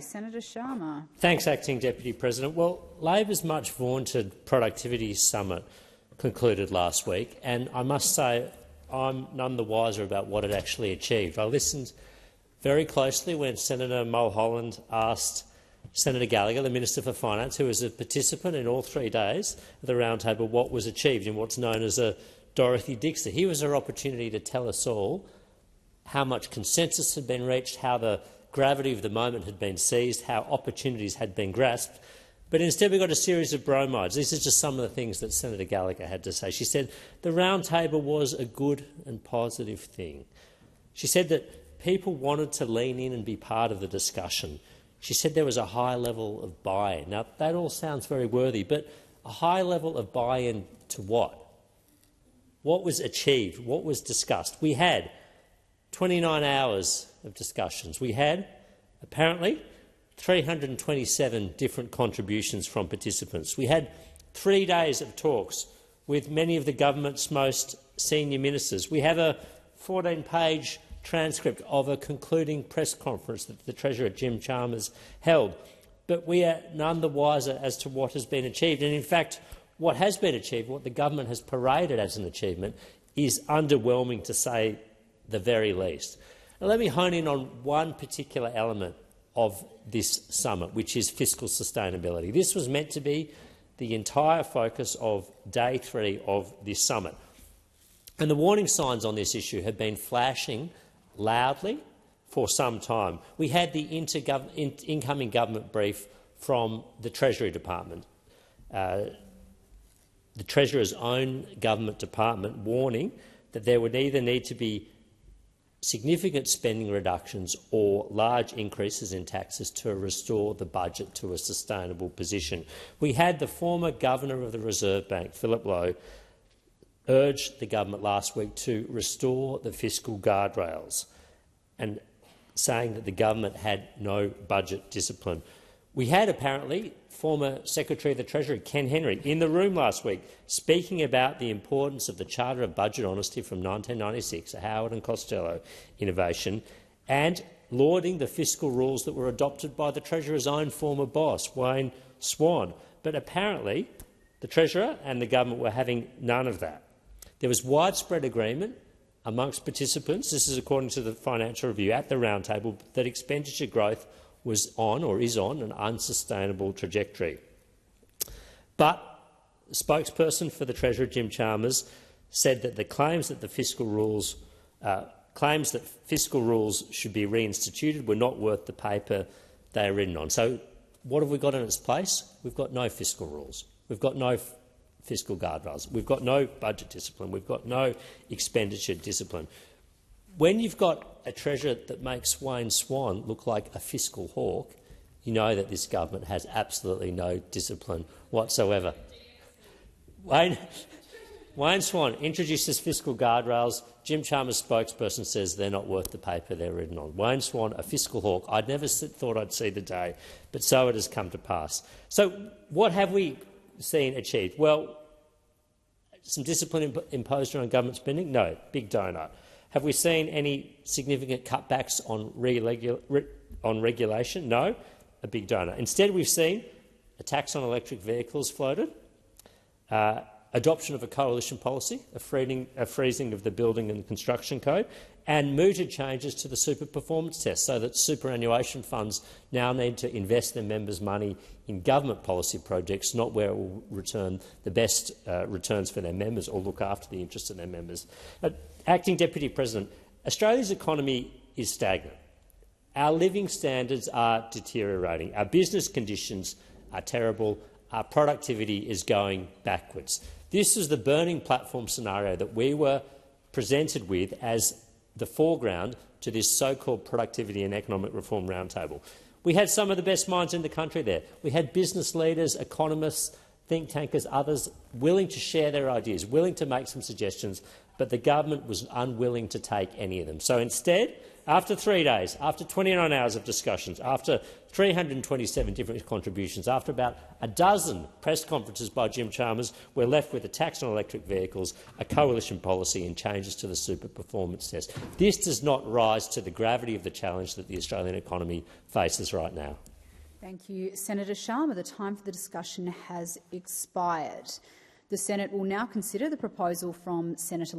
Senator Sharma. Thanks, Acting Deputy President. Well, Labor's much vaunted Productivity Summit concluded last week, and I must say I'm none the wiser about what it actually achieved. I listened very closely when Senator Mulholland asked Senator Gallagher, the Minister for Finance, who was a participant in all 3 days of the roundtable, what was achieved in what's known as a Dorothy Dixer. Here was her opportunity to tell us all how much consensus had been reached, how the gravity of the moment had been seized, how opportunities had been grasped. But instead we got a series of bromides. These are just some of the things that Senator Gallagher had to say. She said the roundtable was a good and positive thing. She said that people wanted to lean in and be part of the discussion. She said there was a high level of buy-in. Now, that all sounds very worthy, but a high level of buy-in to what? What was achieved? What was discussed? We had 29 hours of discussions. We had, apparently, 327 different contributions from participants. We had 3 days of talks with many of the government's most senior ministers. We have a 14-page transcript of a concluding press conference that the Treasurer, Jim Chalmers, held. But we are none the wiser as to what has been achieved. And in fact, what has been achieved, what the government has paraded as an achievement, is underwhelming to say the very least. Now, let me hone in on one particular element of this summit, which is fiscal sustainability. This was meant to be the entire focus of day 3 of this summit. And the warning signs on this issue have been flashing loudly for some time. We had the incoming government brief from the Treasury Department, the Treasurer's own government department, warning that there would either need to be significant spending reductions or large increases in taxes to restore the budget to a sustainable position. We had the former Governor of the Reserve Bank, Philip Lowe, urge the government last week to restore the fiscal guardrails and saying that the government had no budget discipline. We had, apparently, former Secretary of the Treasury, Ken Henry, in the room last week speaking about the importance of the Charter of Budget Honesty from 1996, a Howard and Costello innovation, and lauding the fiscal rules that were adopted by the Treasurer's own former boss, Wayne Swan. But apparently the Treasurer and the government were having none of that. There was widespread agreement amongst participants, this is according to the Financial Review at the roundtable, that expenditure growth was on or is on an unsustainable trajectory. But the spokesperson for the Treasurer, Jim Chalmers, said that the claims that fiscal rules should be reinstituted were not worth the paper they are written on. So what have we got in its place? We've got no fiscal rules. We've got no fiscal guardrails. We've got no budget discipline. We've got no expenditure discipline. When you've got a Treasurer that makes Wayne Swan look like a fiscal hawk, you know that this government has absolutely no discipline whatsoever. Wayne Swan introduces fiscal guardrails. Jim Chalmers' spokesperson says they're not worth the paper they're written on. Wayne Swan, a fiscal hawk. I'd never thought I'd see the day, but so it has come to pass. So what have we seen achieved? Well, some discipline imposed on government spending? No, big donut. Have we seen any significant cutbacks on regulation? No, a big donut. Instead, we've seen a tax on electric vehicles floated, adoption of a coalition policy, a freezing of the Building and Construction Code, and mooted changes to the super performance test so that superannuation funds now need to invest their members' money in government policy projects, not where it will return the best returns for their members or look after the interests of their members. Acting Deputy President, Australia's economy is stagnant. Our living standards are deteriorating. Our business conditions are terrible. Our productivity is going backwards. This is the burning platform scenario that we were presented with as the foreground to this so-called Productivity and Economic Reform Roundtable. We had some of the best minds in the country there. We had business leaders, economists, think tankers, others willing to share their ideas, willing to make some suggestions, but the government was unwilling to take any of them. So instead, After 3 days, after 29 hours of discussions, after 327 different contributions, after about a dozen press conferences by Jim Chalmers, we're left with a tax on electric vehicles, a coalition policy and changes to the super performance test. This does not rise to the gravity of the challenge that the Australian economy faces right now. Thank you, Senator Sharma. The time for the discussion has expired. The Senate will now consider the proposal from Senator